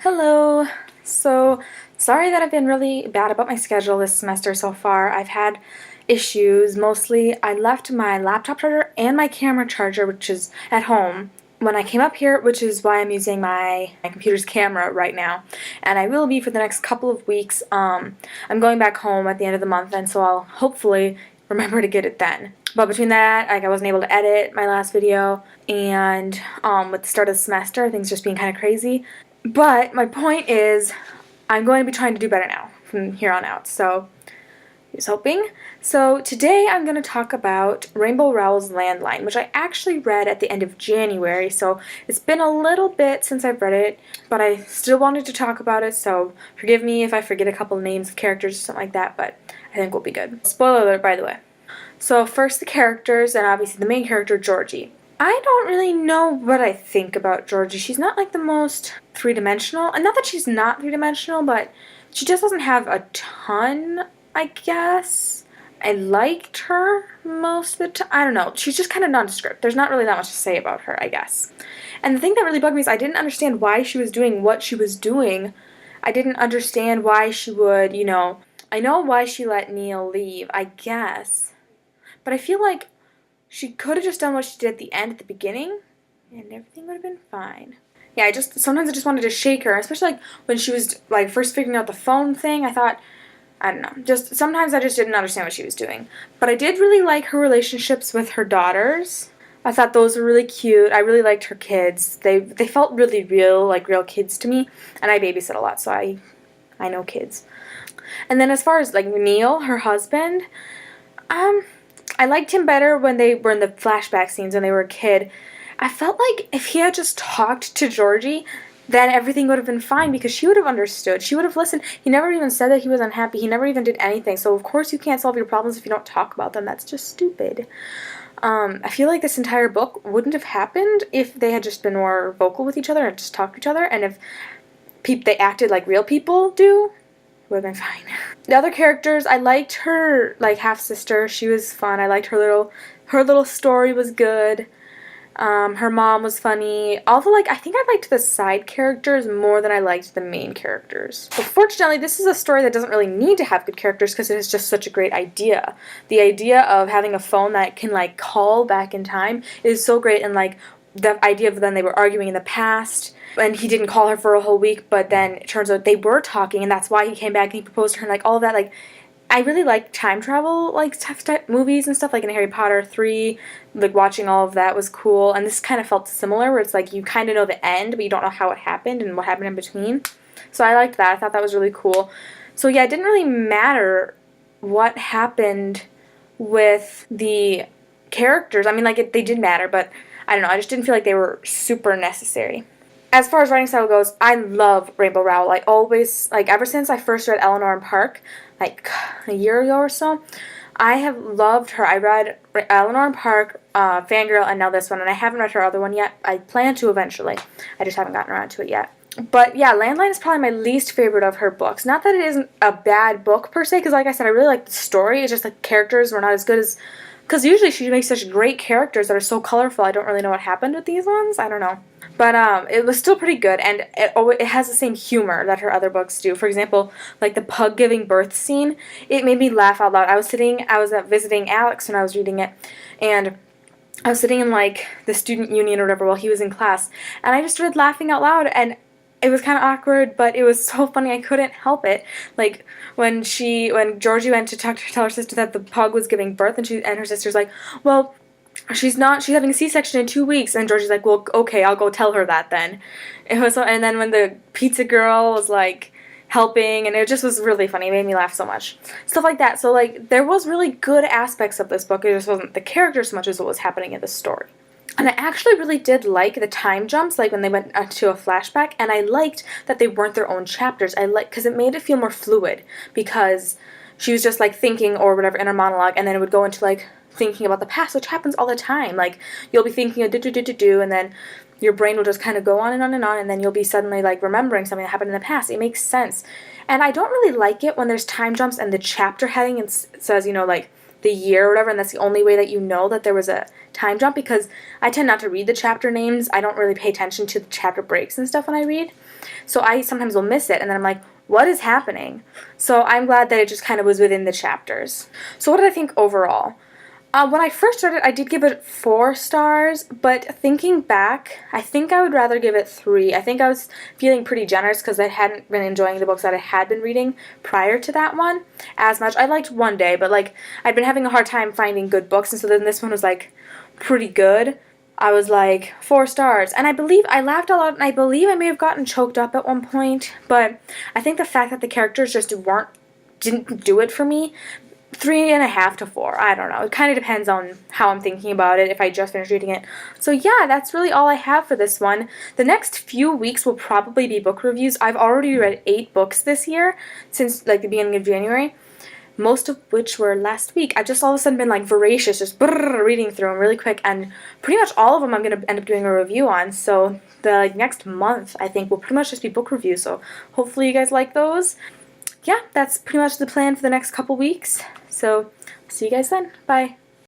Hello. So, sorry that I've been really bad about my schedule this semester so far. I've had issues. Mostly, I left my laptop charger and my camera charger, which is at home, when I came up here, which is why I'm using my computer's camera right now. And I will be for the next couple of weeks. I'm going back home at the end of the month, and so I'll hopefully remember to get it then. But between that, I wasn't able to edit my last video, and with the start of the semester, things just being kind of crazy. But my point is, I'm going to be trying to do better now from here on out, so here's hoping. So today I'm going to talk about Rainbow Rowell's Landline, which I actually read at the end of January, so it's been a little bit since I've read it, but I still wanted to talk about it, so forgive me if I forget a couple of names of characters or something like that, but I think we'll be good. Spoiler alert, by the way. So first the characters, and obviously the main character, Georgie. I don't really know what I think about Georgie. She's not like the most three-dimensional, and not that she's not three-dimensional, but she just doesn't have a ton, I guess. I liked her most of the time. I don't know. She's just kind of nondescript. There's not really that much to say about her, I guess. And the thing that really bugged me is I didn't understand why she was doing what she was doing. I didn't understand why she would, I know why she let Neil leave, I guess. But I feel like she could have just done what she did at the end, at the beginning, and everything would have been fine. Yeah, sometimes I just wanted to shake her, especially like when she was like first figuring out the phone thing. I thought, I don't know, sometimes I just didn't understand what she was doing. But I did really like her relationships with her daughters. I thought those were really cute. I really liked her kids. They felt really real, like real kids to me. And I babysit a lot, so I know kids. And then as far as like Neil, her husband, I liked him better when they were in the flashback scenes when they were a kid. I felt like if he had just talked to Georgie, then everything would have been fine because she would have understood. She would have listened. He never even said that he was unhappy. He never even did anything. So of course you can't solve your problems if you don't talk about them. That's just stupid. I feel like this entire book wouldn't have happened if they had just been more vocal with each other and just talked to each other, and if they acted like real people do. Would have been fine. The other characters, I liked her like half sister. She was fun. I liked her little story was good. Her mom was funny. Although I think I liked the side characters more than I liked the main characters. But fortunately, this is a story that doesn't really need to have good characters because it is just such a great idea. The idea of having a phone that can call back in time is so great, and the idea of then they were arguing in the past, and he didn't call her for a whole week, but then it turns out they were talking, and that's why he came back and he proposed to her, and all of that. I really like time travel type movies and stuff, like in Harry Potter 3, watching all of that was cool, and this kind of felt similar, where it's you kind of know the end, but you don't know how it happened and what happened in between. So I liked that. I thought that was really cool. So yeah, it didn't really matter what happened with the characters. I mean, they did matter, but I don't know, I just didn't feel like they were super necessary. As far as writing style goes, I love Rainbow Rowell. I always, ever since I first read Eleanor and Park, a year ago or so, I have loved her. I read Eleanor and Park, Fangirl, and now this one, and I haven't read her other one yet. I plan to eventually. I just haven't gotten around to it yet. But yeah, Landline is probably my least favorite of her books. Not that it isn't a bad book per se, because like I said, I really like the story. It's just the characters were not as good as... Because usually she makes such great characters that are so colorful. I don't really know what happened with these ones. I don't know. But it was still pretty good, and it has the same humor that her other books do. For example, the pug giving birth scene, it made me laugh out loud. I was visiting Alex when I was reading it, and I was sitting in the student union or whatever while he was in class, and I just started laughing out loud, and it was kind of awkward, but it was so funny I couldn't help it. When Georgie went to tell her sister that the pug was giving birth, and her sister's like, well, she's having a C-section in 2 weeks, and Georgie's like, well, okay, I'll go tell her that then. And then when the pizza girl was helping, and it just was really funny. It made me laugh so much. Stuff like that. So there was really good aspects of this book. It just wasn't the characters so much as what was happening in the story. And I actually really did like the time jumps, when they went to a flashback, and I liked that they weren't their own chapters. Because it made it feel more fluid, because she was just thinking or whatever in her monologue, and then it would go into thinking about the past, which happens all the time. You'll be thinking of do, and then your brain will just kind of go on and on and on, and then you'll be suddenly remembering something that happened in the past. It makes sense. And I don't really like it when there's time jumps and the chapter heading says, the year or whatever, and that's the only way that you know that there was a time jump, because I tend not to read the chapter names. I don't really pay attention to the chapter breaks and stuff when I read. So I sometimes will miss it, and then I'm like, what is happening? So I'm glad that it just kind of was within the chapters. So what did I think overall? When I first started, I did give it 4 stars, but thinking back, I think I would rather give it 3. I think I was feeling pretty generous because I hadn't been enjoying the books that I had been reading prior to that one as much. I liked One Day, but like I'd been having a hard time finding good books, and so then this one was like pretty good. I was like 4 stars, and I believe I laughed a lot, and I believe I may have gotten choked up at one point, but I think the fact that the characters just didn't do it for me. 3.5 to 4. I don't know. It kind of depends on how I'm thinking about it, if I just finished reading it. So yeah, that's really all I have for this one. The next few weeks will probably be book reviews. I've already read 8 books this year, since like the beginning of January, most of which were last week. I've just all of a sudden been like voracious, just reading through them really quick, and pretty much all of them I'm going to end up doing a review on. So the next month, I think, will pretty much just be book reviews. So hopefully you guys like those. Yeah, that's pretty much the plan for the next couple weeks. So, see you guys then. Bye.